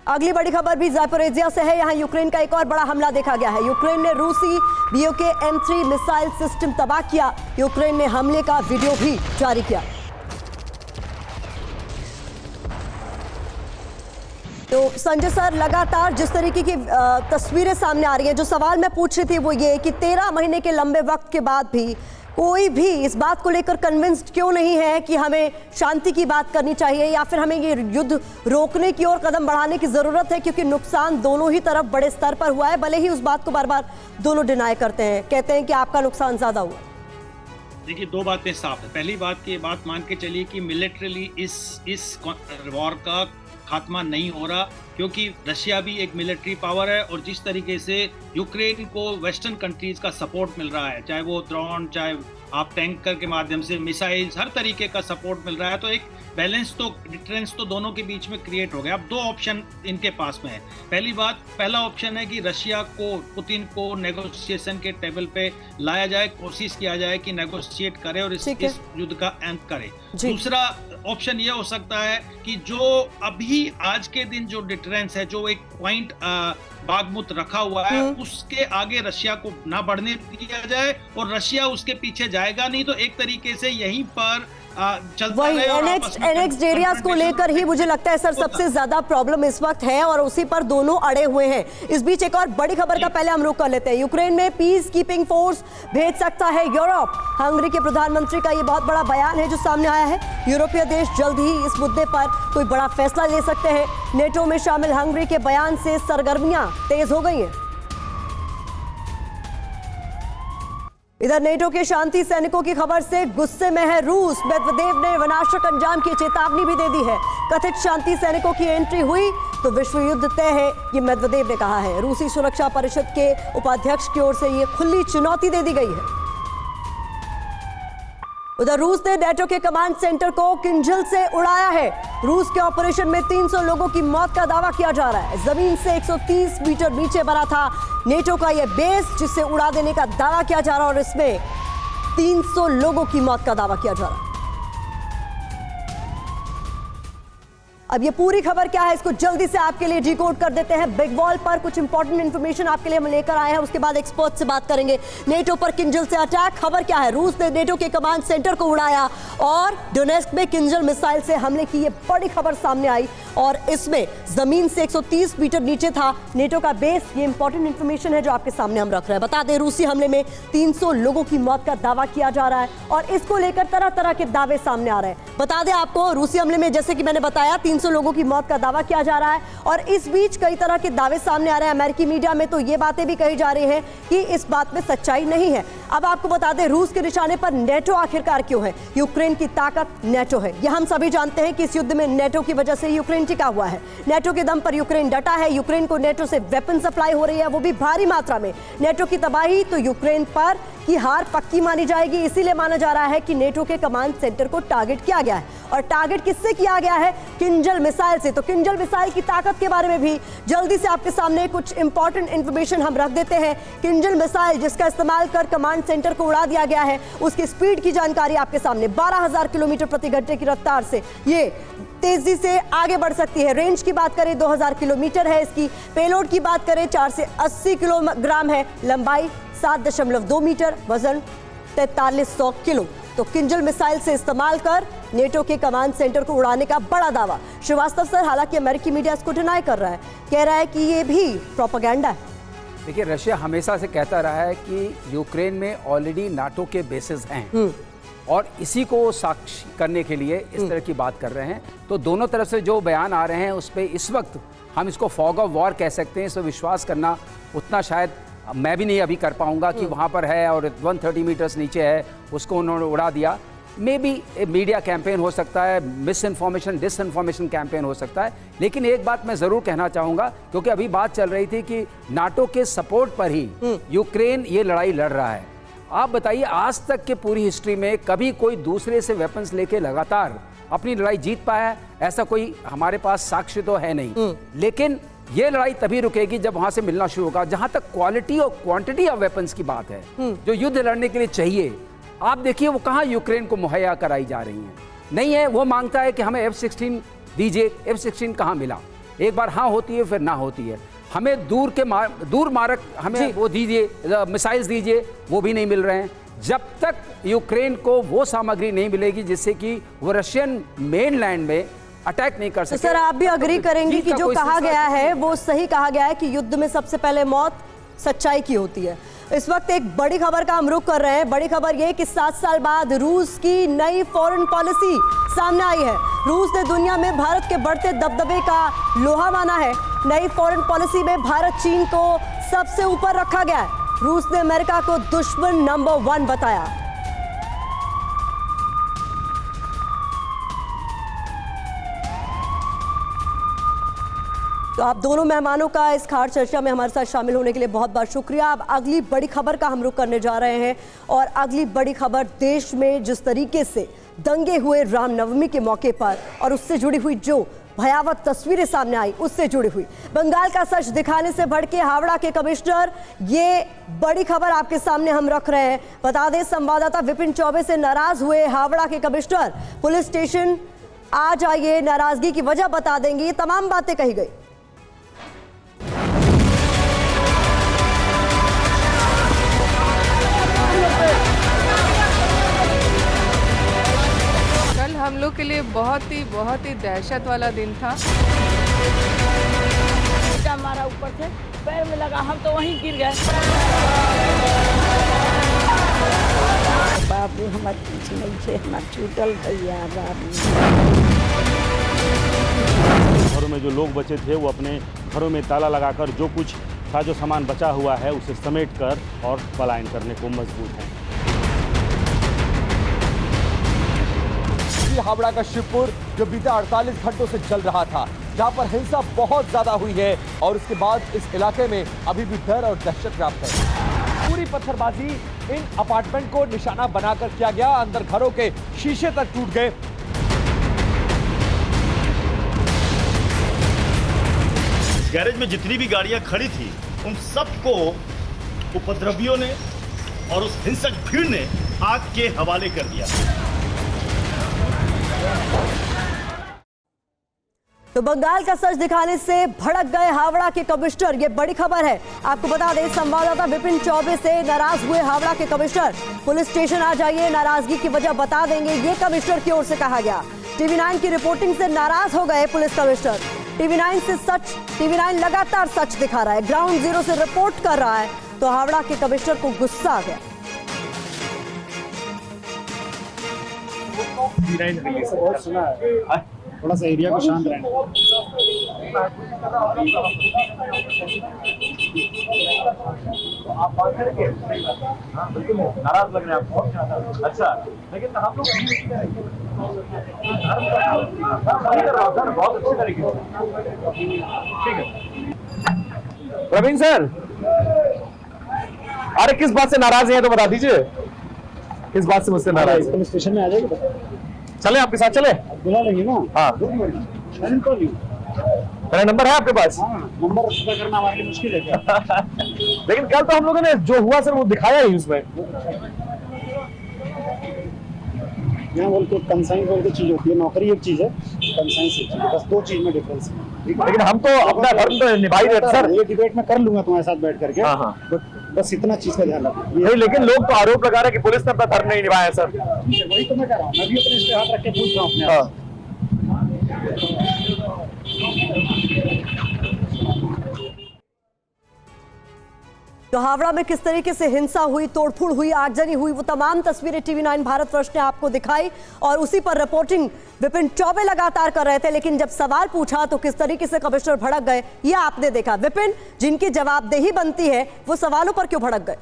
अगली बड़ी खबर भी ज़ैपोरिज़िया से है। यहां यूक्रेन का एक और बड़ा हमला देखा गया है। यूक्रेन ने रूसी BOK M3 मिसाइल सिस्टम तबाह किया। यूक्रेन ने हमले का वीडियो भी जारी किया। तो संजय सर, लगातार जिस तरीके की तस्वीरें सामने आ रही हैं, जो सवाल मैं पूछ रही थी वो ये कि 13 महीने के लंबे वक्त के बाद भी कोई भी इस बात को लेकर कन्विंस्ड क्यों नहीं है कि हमें शांति की बात करनी चाहिए या फिर हमें ये युद्ध रोकने की ओर कदम बढ़ाने की जरूरत है, क्योंकि नुकसान दोनों ही तरफ बड़े स्तर पर हुआ है। भले ही उस बात को बार बार दोनों डिनाई करते हैं, कहते हैं कि आपका नुकसान ज्यादा हुआ। देखिए, 2 बातें साफ है। पहली बात की बात मान के चलिए कि मिलिट्रली इस वॉर का खात्मा नहीं हो रहा, क्योंकि रशिया भी एक मिलिट्री पावर है और जिस तरीके से यूक्रेन को वेस्टर्न कंट्रीज का सपोर्ट मिल रहा है, चाहे वो ड्रोन, चाहे आप टैंकर के माध्यम से मिसाइल्स, हर तरीके का सपोर्ट मिल रहा है, तो एक बैलेंस तो, डिफरेंस तो दोनों के बीच में क्रिएट हो गया। अब 2 ऑप्शन इनके पास में है। पहला ऑप्शन है कि रशिया को, पुतिन को नेगोशिएशन के टेबल पे लाया जाए, कोशिश किया जाए कि नेगोशिएट करे और इस युद्ध का अंत करे। दूसरा ऑप्शन ये हो सकता है कि जो अभी आज के दिन जो डिटरेंस है, जो एक पॉइंट बागमुत रखा हुआ है, उसके आगे रशिया को ना बढ़ने दिया जाए और रशिया उसके पीछे जाएगा नहीं, तो एक तरीके से यहीं पर चलता वही रहे और आपस में एनेक्स्ड एरियाज को लेकर ही मुझे लगता है सर सबसे ज्यादा प्रॉब्लम इस वक्त है और उसी पर दोनों अड़े हुए हैं। इस बीच एक और बड़ी खबर का पहले हम रुख कर लेते हैं। यूक्रेन में पीस कीपिंग फोर्स भेज सकता है यूरोप। हंगरी के प्रधानमंत्री का ये बहुत बड़ा बयान है जो सामने आया है। यूरोपीय देश जल्द ही इस मुद्दे पर कोई बड़ा फैसला ले सकते हैं। नेटो में शामिल हंगरी के बयान से सरगर्मियां तेज हो गई हैं। इधर नेटो के शांति सैनिकों की खबर से गुस्से में है रूस। मेदवेदेव ने विनाशक अंजाम की चेतावनी भी दे दी है। कथित शांति सैनिकों की एंट्री हुई तो विश्व युद्ध तय है, ये मेदवेदेव ने कहा है। रूसी सुरक्षा परिषद के उपाध्यक्ष की ओर से ये खुली चुनौती दे दी गई है। उधर रूस ने नेटो के कमांड सेंटर को किंजल से उड़ाया है। रूस के ऑपरेशन में 300 लोगों की मौत का दावा किया जा रहा है। जमीन से 130 मीटर नीचे बना था नेटो का यह बेस जिसे उड़ा देने का दावा किया जा रहा है और इसमें 300 लोगों की मौत का दावा किया जा रहा है। अब ये पूरी खबर क्या है इसको जल्दी से आपके लिए डिकोड कर देते हैं। बिग वॉल पर कुछ इंपॉर्टेंट इंफॉर्मेशन आपके लिए हम लेकर आए हैं, उसके बाद एक्सपर्ट से बात करेंगे। नेटो पर किंजल से अटैक, खबर क्या है? रूस ने नेटो के कमांड सेंटर को उड़ाया और डोनेस्क में किंजल मिसाइल से हमले की ये बड़ी खबर सामने आई और इसमें जमीन से 130 मीटर नीचे था नेटो का बेस। ये इंपॉर्टेंट इंफॉर्मेशन है जो आपके सामने हम रख रहे हैं। बता दें रूसी हमले में 300 लोगों की मौत का दावा किया जा रहा है और इसको लेकर तरह तरह के दावे सामने आ रहे हैं। बता दें आपको रूसी हमले में जैसे कि मैंने बताया 300 लोगों की मौत का दावा किया जा रहा है और इस बीच कई तरह के दावे सामने आ रहे हैं। अमेरिकी मीडिया में तो ये बातें भी कही जा रही हैं कि इस बात में सच्चाई नहीं है। अब आपको बता दें रूस के निशाने पर नेटो आखिरकार क्यों है? यूक्रेन की ताकत नेटो है, यह हम सभी जानते हैं कि इस युद्ध में नेटो की वजह से यूक्रेन टिका हुआ है। नेटो के दम पर यूक्रेन डटा है। यूक्रेन को नेटो से वेपन सप्लाई हो रही है, वो भी भारी मात्रा में। नेटो की तबाही तो यूक्रेन पर की हार पक्की मानी जाएगी। इसीलिए माना जा रहा है कि नेटो के कमांड सेंटर को टारगेट किया गया है और टारगेट किससे किया गया है? किंजल मिसाइल से। तो किंजल मिसाइल की ताकत के बारे में भी जल्दी से आपके सामने कुछ इंपॉर्टेंट इंफॉर्मेशन हम रख देते हैं। किंजल मिसाइल जिसका इस्तेमाल कर कमांड सेंटर को उड़ा दिया गया है, उसकी स्पीड की जानकारी आपके सामने 12,000 किलोमीटर प्रति घंटे की रफ्तार से ये तेजी से आगे बढ़ सकती है। रेंज की बात करें 2000 किलोमीटर है इसकी। पेलोड की बात करें 4 से 80 किलोग्राम है। लंबाई 7.2 मीटर, वजन 4300 किलो। तो किंजल मिसाइल से इस्तेमाल कर नेटो के कमांड सेंटर को उड़ाने का बड़ा दावा। श्रीवास्तव सर, हालांकि अमेरिकी मीडिया इसको डिनाई कर रहा है, कह रहा है कि ये भी प्रोपेगेंडा है। देखिए, रशिया हमेशा से कहता रहा है कि यूक्रेन में ऑलरेडी नाटो के बेसेस हैं और इसी को साक्ष्य करने के लिए इस तरह की बात कर रहे हैं। तो दोनों तरफ से जो बयान आ रहे हैं उस पर इस वक्त हम इसको फॉग ऑफ वॉर कह सकते हैं। इस पर विश्वास करना उतना शायद मैं भी नहीं अभी कर पाऊंगा कि वहाँ पर है और 130 मीटर्स नीचे है उसको उन्होंने उड़ा दिया। मे बी मीडिया कैंपेन हो सकता है, misinformation disinformation campaign हो सकता है। लेकिन एक बात मैं ज़रूर कहना चाहूँगा, क्योंकि अभी बात चल रही थी कि नाटो के सपोर्ट पर ही यूक्रेन ये लड़ाई लड़ रहा है। आप बताइए, आज तक के पूरी हिस्ट्री में कभी कोई दूसरे से वेपन्स लेके लगातार अपनी लड़ाई जीत पाया है? ऐसा कोई हमारे पास साक्ष्य तो है नहीं। लेकिन ये लड़ाई तभी रुकेगी जब वहां से मिलना शुरू होगा। जहां तक क्वालिटी और क्वांटिटी ऑफ वेपन्स की बात है जो युद्ध लड़ने के लिए चाहिए, आप देखिए वो कहां यूक्रेन को मुहैया कराई जा रही हैं। नहीं है, वो मांगता है कि हमें F-16 दीजिए। F-16 कहां मिला? एक बार हाँ होती है फिर ना होती है। हमें दूर मारक हमें वो दीजिए, मिसाइल्स दीजिए, वो भी नहीं मिल रहे हैं। जब तक यूक्रेन को वो सामग्री नहीं मिलेगी जिससे कि वो रशियन मेनलैंड में अटैक नहीं कर सकते। तो सर, आप भी अग्री करेंगे कि जो कहा गया है वो सही कहा गया है कि युद्ध में सबसे पहले मौत सच्चाई की होती है। इस वक्त एक बड़ी खबर का हम रुख कर रहे हैं। बड़ी खबर यह कि 7 साल बाद रूस की नई फॉरेन पॉलिसी सामने आई है। रूस ने दुनिया में भारत के बढ़ते दबदबे का लोहा माना है। नई फॉरेन पॉलिसी में भारत चीन को सबसे ऊपर रखा गया है। रूस ने अमेरिका को दुश्मन नंबर 1 बताया। तो आप दोनों मेहमानों का इस खास चर्चा में हमारे साथ शामिल होने के लिए बहुत बहुत शुक्रिया। अब अगली बड़ी खबर का हम रुख करने जा रहे हैं और अगली बड़ी खबर देश में जिस तरीके से दंगे हुए रामनवमी के मौके पर और उससे जुड़ी हुई जो भयावह तस्वीरें सामने आई उससे जुड़ी हुई। बंगाल का सच दिखाने से भड़के हावड़ा के कमिश्नर, ये बड़ी खबर आपके सामने हम रख रहे हैं। बता दें, संवाददाता विपिन चौबे से नाराज हुए हावड़ा के कमिश्नर पुलिस स्टेशन आ जाइए, नाराजगी की वजह बता देंगे, ये तमाम बातें कही गई। बहुत ही दहशत वाला दिन था। हमारा ऊपर से पैर में लगा, हम तो वहीं गिर गए। बाबू हमारे पीछे नहीं थे, हमारे छूटल भैया बाबू। घरों में जो लोग बचे थे वो अपने घरों में ताला लगाकर जो कुछ साजो सामान बचा हुआ है उसे समेटकर और पलायन करने को मजबूर हैं। हावड़ा का शिवपुर जो बीते 48 घंटों से जल रहा था, जहां पर हिंसा बहुत ज्यादा हुई है और उसके बाद इस इलाके में अभी भी डर और दहशत व्याप्त है। पूरी पत्थरबाजी इन अपार्टमेंट को निशाना बनाकर किया गया, अंदर घरों के शीशे तक टूट गए। गैरेज में जितनी भी गाड़ियां खड़ी थी उन सबको उपद्रवियों ने और उस हिंसक भीड़ ने आग के हवाले कर दिया। तो बंगाल का सच दिखाने से भड़क गए हावड़ा के कमिश्नर, ये बड़ी खबर है। आपको बता दें, संवाददाता विपिन चौबे से नाराज हुए हावड़ा के कमिश्नर। पुलिस स्टेशन आ जाइए, नाराजगी की वजह बता देंगे, ये कमिश्नर की ओर से कहा गया। टीवी9 की रिपोर्टिंग से नाराज हो गए पुलिस कमिश्नर। टीवी9 लगातार सच दिखा रहा है, ग्राउंड जीरो से रिपोर्ट कर रहा है, तो हावड़ा के कमिश्नर को गुस्सा आ गया। थोड़ा सा एरिया को शांत रहने। आप बात करेंगे? हाँ, बिल्कुल नाराज लग रहे हैं आप। अच्छा, लेकिन हम लोग बहुत अच्छे तरीके से। ठीक है प्रवीण सर, अरे किस बात से नाराज हैं तो बता दीजिए, किस बात से मुझसे नाराज? पुलिस स्टेशन में आ जाएगा, चले आपके साथ चले? बुला लेंगे ना। हाँ, मेरा नंबर है आपके पास? हाँ, नंबर पता करना हमारे लिए मुश्किल है क्या? लेकिन कल तो हम लोगों ने जो हुआ सर वो दिखाया ही उसमें। यहाँ बोल के कंसाइन बोल के चीज होती है, नौकरी एक चीज है, कंसाइन से चीज, बस दो चीज में डिफरेंस है। लेकिन हम तो अपना धर्म तो निभा ही रहे सर। ये डिबेट में कर लूंगा तुम्हारे साथ बैठ करके। हाँ हाँ, बस इतना चीज का ध्यान रखो। नहीं, लेकिन लोग तो आरोप लगा रहे हैं कि पुलिस ने अपना धर्म नहीं निभाया सर। वही तो मैं कह रहा हूँ, मैं भी अपने इस पे हाथ रख के पूछ रहा हूँ अपने आप। तो हावड़ा में किस तरीके से हिंसा हुई, तोड़फोड़ हुई, आगजनी हुई, वो तमाम तस्वीरें टीवी9 भारतवर्ष ने आपको दिखाई और उसी पर रिपोर्टिंग विपिन चौबे लगातार कर रहे थे। लेकिन जब सवाल पूछा तो किस तरीके से कमिश्नर भड़क गए, ये आपने देखा। विपिन, जिनकी जवाबदेही बनती है वो सवालों पर क्यों भड़क गए?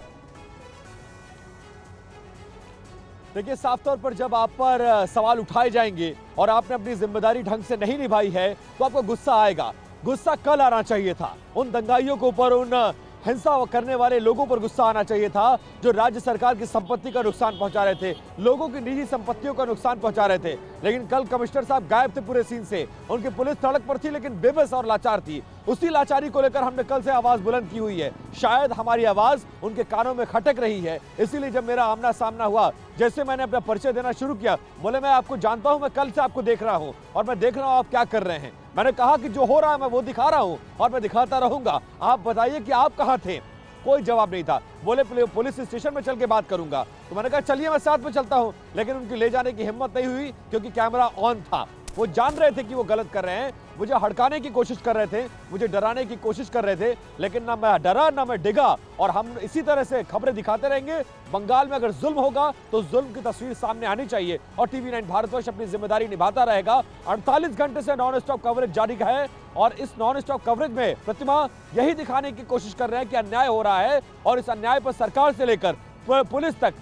देखिए, साफ तौर पर जब आप पर सवाल उठाए जाएंगे और आपने अपनी जिम्मेदारी ढंग से नहीं निभाई है तो आपको गुस्सा आएगा। गुस्सा कल आना चाहिए था, उन दंगाइयों के ऊपर, उन हिंसा करने वाले लोगों पर गुस्सा आना चाहिए था जो राज्य सरकार की संपत्ति का नुकसान पहुंचा रहे थे, लोगों की निजी संपत्तियों का नुकसान पहुंचा रहे थे। लेकिन कल कमिश्नर साहब गायब थे पूरे सीन से। उनकी पुलिस सड़क पर थी लेकिन बेबस और लाचार थी। उसी लाचारी को लेकर हमने कल से आवाज बुलंद की हुई है। शायद हमारी आवाज उनके कानों में खटक रही है, इसीलिए जब मेरा आमना सामना हुआ, जैसे मैंने अपना परिचय देना शुरू किया, बोले मैं आपको जानता हूं, मैं कल से आपको देख रहा हूं और मैं देख रहा हूं आप क्या कर रहे हैं। मैंने कहा कि जो हो रहा है मैं वो दिखा रहा हूं और मैं दिखाता रहूंगा। आप बताइए कि आप कहां थे? कोई जवाब नहीं था। बोले पुलिस स्टेशन में चल के बात करूंगा, तो मैंने कहा चलिए मैं साथ में चलता हूं, लेकिन उनकी ले जाने की हिम्मत नहीं हुई क्योंकि कैमरा ऑन था। वो जान रहे थे कि वो गलत कर रहे हैं, मुझे हड़काने की कोशिश कर रहे थे, मुझे डराने की कोशिश कर रहे थे, लेकिन ना मैं डरा ना मैं डिगा। और हम इसी तरह से खबरें दिखाते रहेंगे। बंगाल में अगर जुल्म होगा तो जुल्म की तस्वीर सामने आनी चाहिए और टीवी9 भारतवर्ष अपनी जिम्मेदारी निभाता रहेगा। 48 घंटे से नॉन स्टॉप कवरेज जारी है और इस नॉन स्टॉप कवरेज में प्रतिमा यही दिखाने की कोशिश कर रहे हैं कि अन्याय हो रहा है और इस अन्याय पर सरकार से लेकर पुलिस तक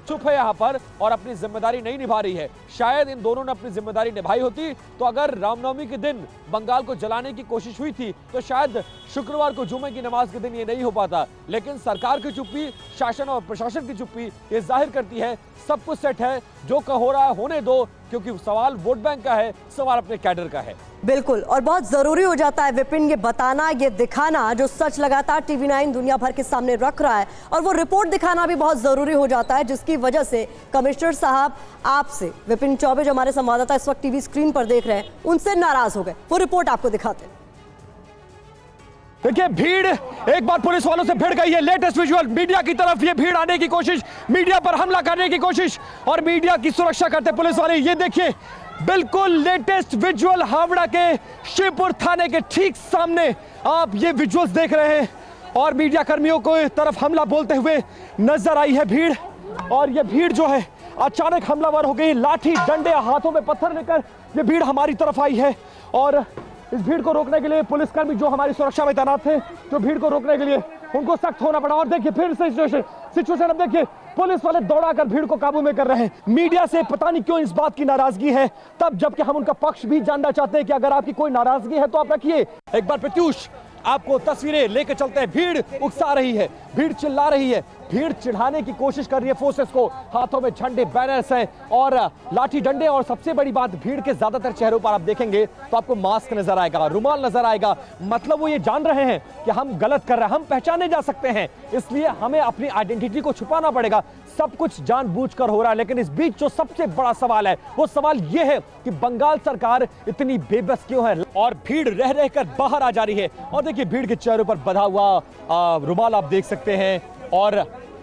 चुप है यहाँ पर और अपनी जिम्मेदारी नहीं निभा रही है। शायद इन दोनों ने अपनी जिम्मेदारी निभाई होती तो अगर रामनवमी के दिन बंगाल को जलाने की कोशिश हुई थी तो शायद शुक्रवार को जुमे की नमाज के दिन ये नहीं हो पाता। लेकिन सरकार की चुप्पी, शासन और प्रशासन की चुप्पी ये जाहिर करती है सब कुछ सेट है, जो हो रहा है होने दो, क्योंकि सवाल वोट बैंक का है, सवाल अपने कैडर का है। बिल्कुल, और बहुत जरूरी हो जाता है विपिन ये बताना, ये दिखाना, जो सच लगातार टीवी9 दुनिया भर के सामने रख रहा है, और वो रिपोर्ट दिखाना भी बहुत जरूरी हो जाता है, जिसकी वजह से कमिश्नर साहब आपसे, विपिन चौबे जो हमारे संवाददाता इस वक्त टीवी स्क्रीन पर देख रहे हैं, उनसे नाराज हो गए। वो रिपोर्ट आपको दिखाते हैं। देखिए, भीड़ एक बार पुलिस वालों से भिड़ गई है। लेटेस्ट विजुअल, मीडिया की तरफ ये भीड़ आने की कोशिश, मीडिया पर हमला करने की कोशिश और मीडिया की सुरक्षा करते पुलिस वाले। ये देखिए बिल्कुल लेटेस्ट विजुअल हावड़ा के शिवपुर थाने के ठीक सामने आप ये विजुअल्स देख रहे हैं और मीडिया कर्मियों को तरफ हमला बोलते हुए नजर आई है भीड़। और ये भीड़ जो है अचानक हमलावर हो गई, लाठी डंडे हाथों में पत्थर लेकर ये भीड़ हमारी तरफ आई है। और इस भीड़ को रोकने के लिए पुलिसकर्मी जो हमारी सुरक्षा में तैनात थे, जो भीड़ को रोकने के लिए उनको सख्त होना पड़ा। और देखिए फिर से सिचुएशन अब देखिए, पुलिस वाले दौड़ाकर भीड़ को काबू में कर रहे हैं। मीडिया से पता नहीं क्यों इस बात की नाराजगी है, तब जबकि हम उनका पक्ष भी जानना चाहते हैं कि अगर आपकी कोई नाराजगी है तो आप रखिए। एक बार प्रत्युष आपको तस्वीरें लेकर चलते हैं। भीड़ उकसा रही है, भीड़ चिल्ला रही है, भीड़ चिढ़ाने की कोशिश कर रही है फोर्सेस को। हाथों में झंडे बैनर्स हैं और लाठी डंडे। और सबसे बड़ी बात, भीड़ के ज्यादातर चेहरों पर आप देखेंगे तो आपको मास्क नजर आएगा, रुमाल नजर आएगा। मतलब वो ये जान रहे हैं कि हम गलत कर रहे हैं, हम पहचाने जा सकते हैं, इसलिए हमें अपनी आइडेंटिटी को छुपाना पड़ेगा। सब कुछ जानबूझकर हो रहा है। लेकिन इस बीच जो सबसे बड़ा सवाल है वो सवाल ये है कि बंगाल सरकार इतनी बेबस क्यों है और भीड़ रह रहकर बाहर आ जा रही है। और देखिए भीड़ के चेहरों पर बंधा हुआ रुमाल आप देख सकते हैं।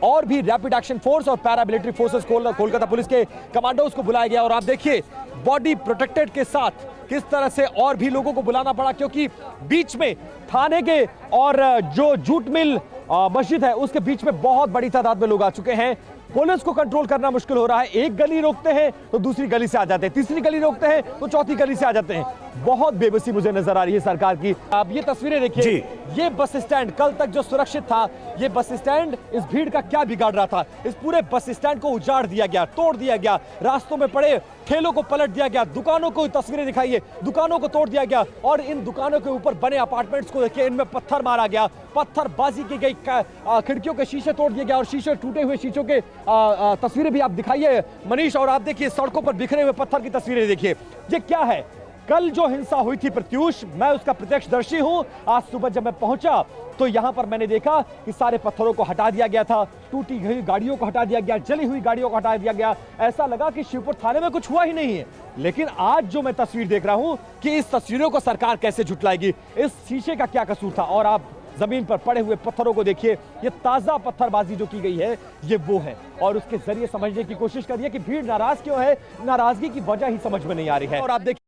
और भी रैपिड एक्शन फोर्स और पैरामिलिट्री फोर्सेस कोलकाता पुलिस के कमांडोज को बुलाया गया। और आप देखिए बॉडी प्रोटेक्टेड के साथ किस तरह से और भी लोगों को बुलाना पड़ा, क्योंकि बीच में थाने के और जो जूट मिल मस्जिद है उसके बीच में बहुत बड़ी तादाद में लोग आ चुके हैं। पुलिस को कंट्रोल करना मुश्किल हो रहा है। एक गली रोकते हैं तो दूसरी गली से आ जाते हैं, तीसरी गली रोकते हैं तो चौथी गली से आ जाते हैं। बहुत बेबसी मुझे नजर आ रही है सरकार की। आप ये तस्वीरें देखिए, ये बस स्टैंड कल तक जो सुरक्षित था, ये बस स्टैंड इस भीड़ का क्या बिगाड़ रहा था। इस पूरे बस स्टैंड को उजाड़ दिया गया, तोड़ दिया गया, रास्तों में पड़े ठेलों को पलट दिया गया, दुकानों को तस्वीरें दिखाइए, दुकानों को तोड़ दिया गया। और इन दुकानों के ऊपर बने अपार्टमेंट्स को देखिए, इनमें पत्थर मारा गया, पत्थरबाजी की गई, खिड़कियों के शीशे तोड़ दिए गए और शीशे टूटे हुए शीशों के तस्वीरें भी आप दिखाइए मनीष। और आप देखिए सड़कों पर बिखरे हुए पत्थर की तस्वीरें देखिए। ये क्या है? कल जो हिंसा हुई थी प्रत्युष, मैं उसका प्रत्यक्षदर्शी हूं। आज सुबह जब मैं पहुंचा तो यहां पर मैंने देखा कि सारे पत्थरों को हटा दिया गया था, टूटी हुई गाड़ियों को हटा दिया गया, जली हुई गाड़ियों को हटा दिया गया। ऐसा लगा कि शिवपुर थाने में कुछ हुआ ही नहीं है। लेकिन आज जो मैं तस्वीर देख रहा हूं कि इस तस्वीरों को सरकार कैसे झुटलाएगी, इस शीशे का क्या कसूर था। और आप जमीन पर पड़े हुए पत्थरों को देखिए, ये ताजा पत्थरबाजी जो की गई है ये वो है। और उसके जरिए समझने की कोशिश करिए कि भीड़ नाराज क्यों है, नाराजगी की वजह ही समझ में नहीं आ रही है। और आप देखिए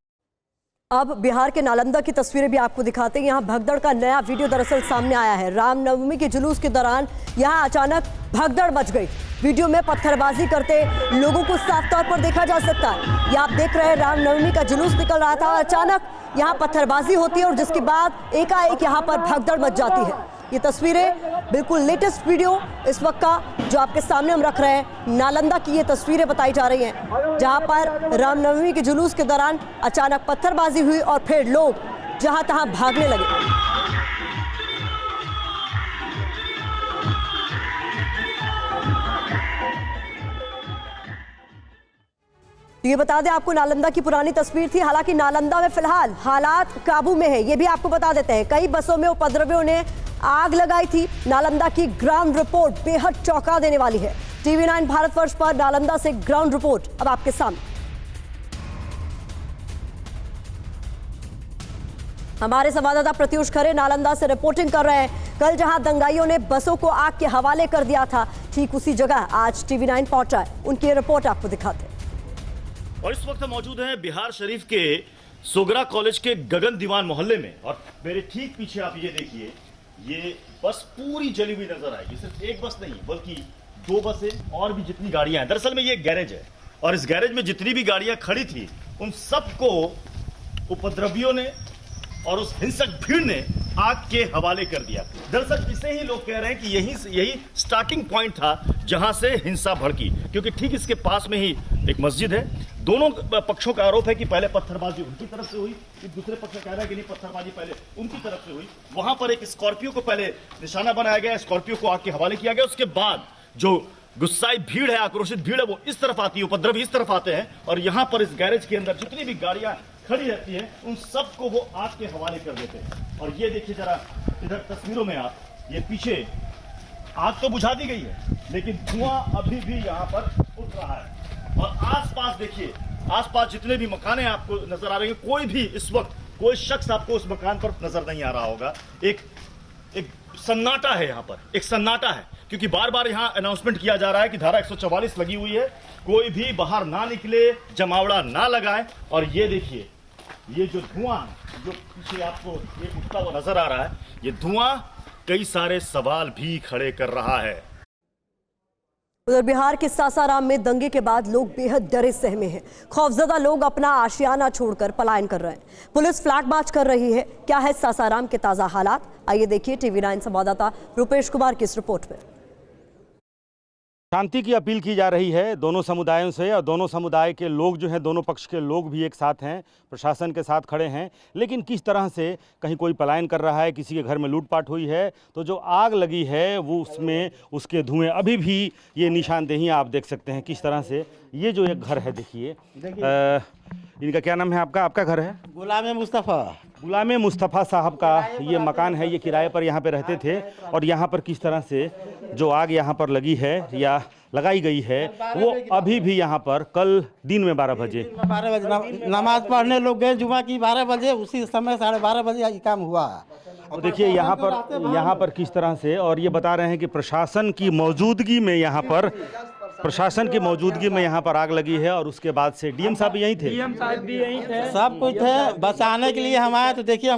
अब बिहार के नालंदा की तस्वीरें भी आपको दिखाते हैं। यहाँ भगदड़ का नया वीडियो दरअसल सामने आया है। रामनवमी के जुलूस के दौरान यहाँ अचानक भगदड़ मच गई। वीडियो में पत्थरबाजी करते लोगों को साफ तौर पर देखा जा सकता है। ये आप देख रहे हैं रामनवमी का जुलूस निकल रहा था, अचानक यहाँ पत्थरबाजी होती है और जिसके बाद एकाएक यहाँ पर भगदड़ मच जाती है। ये तस्वीरें बिल्कुल लेटेस्ट वीडियो इस वक्त का जो आपके सामने हम रख रहे हैं, नालंदा की ये तस्वीरें बताई जा रही हैं, जहां पर रामनवमी के जुलूस के दौरान अचानक पत्थरबाजी हुई और फिर लोग जहां तहां भागने लगे। ये बता दें आपको नालंदा की पुरानी तस्वीर थी। हालांकि नालंदा में फिलहाल हालात काबू में है, ये भी आपको बता देते हैं। कई बसों में उपद्रवियों ने आग लगाई थी। नालंदा की ग्राउंड रिपोर्ट बेहद चौंका देने वाली है। TV9 भारतवर्ष पर नालंदा से ग्राउंड रिपोर्ट अब आपके सामने। हमारे संवाददाता प्रत्युष खरे नालंदा से रिपोर्टिंग कर रहे हैं। कल जहां दंगाइयों ने बसों को आग के हवाले कर दिया था, ठीक उसी जगह आज TV9 पहुंचा है। उनकी रिपोर्ट आपको दिखाते हैं। और इस वक्त हम मौजूद हैं बिहार शरीफ के सोगरा कॉलेज के गगन दीवान मोहल्ले में। और मेरे ठीक पीछे आप ये देखिए, ये बस पूरी जली हुई नजर आएगी। सिर्फ एक बस नहीं बल्कि दो बसें और भी जितनी गाड़ियां हैं। दरअसल में ये गैरेज है और इस गैरेज में जितनी भी गाड़ियां खड़ी थी उन सबको उपद्रवियों ने और उस हिंसक भीड़ ने आग के हवाले कर दिया। दरअसल इसे ही लोग कह रहे हैं कि यही स्टार्टिंग पॉइंट था जहां से हिंसा भड़की, क्योंकि ठीक इसके पास में ही एक मस्जिद है। दोनों पक्षों का आरोप है कि पहले पत्थरबाजी उनकी तरफ से हुई, दूसरे पक्ष कह रहा है कि नहीं पत्थरबाजी पहले उनकी तरफ से हुई। वहां पर एक स्कॉर्पियो को पहले निशाना बनाया गया, स्कॉर्पियो को आग के हवाले किया गया। उसके बाद जो गुस्साई भीड़ है, आक्रोशित भीड़ है, वो इस तरफ आती है, उपद्रवी इस तरफ आते हैं और यहां पर इस गैरेज के अंदर जितनी भी गाड़ियां खड़ी रहती हैं उन सबको वो आग के हवाले कर देते हैं। और ये देखिए जरा इधर तस्वीरों में आप, ये पीछे आग तो बुझा दी गई है लेकिन धुआं अभी भी यहाँ पर उठ रहा है। और आसपास देखिए, आसपास जितने भी मकाने आपको नजर आ रहे हैं, कोई भी इस वक्त कोई शख्स आपको उस मकान पर नजर नहीं आ रहा होगा। एक एक सन्नाटा है, यहाँ पर एक सन्नाटा है, क्योंकि बार बार यहाँ अनाउंसमेंट किया जा रहा है कि धारा 144 लगी हुई है, कोई भी बाहर ना निकले, जमावड़ा ना लगाए। और ये देखिए, ये जो धुआं जो पीछे आपको ये उठता हुआ नजर आ रहा है, ये धुआं कई सारे सवाल भी खड़े कर रहा है। उधर बिहार के सासाराम में दंगे के बाद लोग बेहद डरे सहमे हैं। खौफजदा लोग अपना आशियाना छोड़कर पलायन कर रहे हैं। पुलिस फ्लैग मार्च कर रही है। क्या है सासाराम के ताजा हालात, आइए देखिए TV9 संवाददाता रुपेश कुमार की इस रिपोर्ट में। शांति की अपील की जा रही है दोनों समुदायों से, और दोनों समुदाय के लोग जो हैं, दोनों पक्ष के लोग भी एक साथ हैं, प्रशासन के साथ खड़े हैं। लेकिन किस तरह से कहीं कोई पलायन कर रहा है, किसी के घर में लूटपाट हुई है, तो जो आग लगी है वो उसमें उसके धुएं अभी भी ये निशानदेहियाँ आप देख सकते हैं किस तरह से। ये जो एक घर है देखिए, इनका क्या नाम है? आपका घर है? गुलाम मुस्तफ़ा साहब का ये मकान है। ये किराए पर यहाँ पे रहते थे, और यहाँ पर किस तरह से जो आग यहाँ पर लगी है या लगाई गई है वो अभी भी यहाँ पर, कल दिन में 12 बजे नमाज पढ़ने लोग गए जुमा की 12 बजे, उसी समय 12:30 बजे ये काम हुआ। और देखिए यहाँ पर किस तरह से, और ये बता रहे हैं कि प्रशासन की मौजूदगी में यहाँ पर आग लगी है। और उसके बाद से डीएम साहब यहीं थे, सब कुछ थे, बचाने के लिए हम आए। तो देखिए